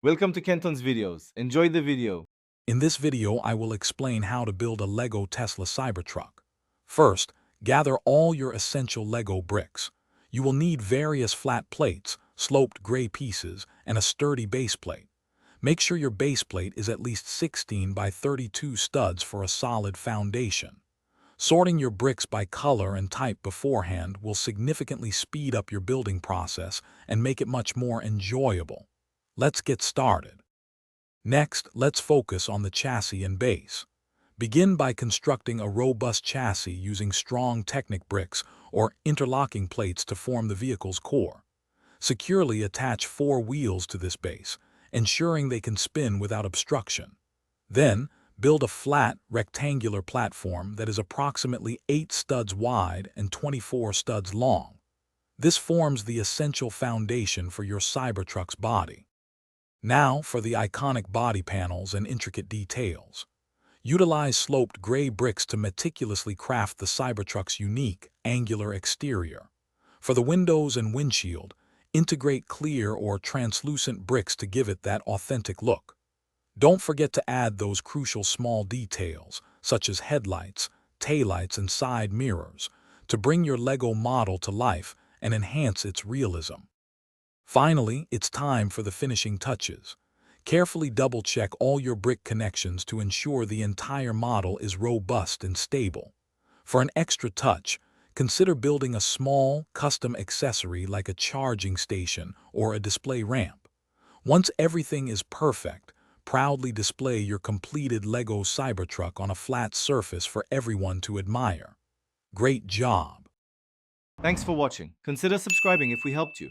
Welcome to Kenton's videos. Enjoy the video. In this video, I will explain how to build a Lego Tesla Cybertruck. First, gather all your essential Lego bricks. You will need various flat plates, sloped gray pieces, and a sturdy base plate. Make sure your base plate is at least 16 by 32 studs for a solid foundation. Sorting your bricks by color and type beforehand will significantly speed up your building process and make it much more enjoyable. Let's get started. Next, let's focus on the chassis and base. Begin by constructing a robust chassis using strong Technic bricks or interlocking plates to form the vehicle's core. Securely attach 4 wheels to this base, ensuring they can spin without obstruction. Then, build a flat, rectangular platform that is approximately 8 studs wide and 24 studs long. This forms the essential foundation for your Cybertruck's body. Now for the iconic body panels and intricate details. Utilize sloped gray bricks to meticulously craft the Cybertruck's unique, angular exterior. For the windows and windshield, integrate clear or translucent bricks to give it that authentic look. Don't forget to add those crucial small details, such as headlights, taillights, and side mirrors, to bring your Lego model to life and enhance its realism. Finally, it's time for the finishing touches. Carefully double-check all your brick connections to ensure the entire model is robust and stable. For an extra touch, consider building a small, custom accessory like a charging station or a display ramp. Once everything is perfect, proudly display your completed Lego Cybertruck on a flat surface for everyone to admire. Great job! Thanks for watching. Consider subscribing if we helped you.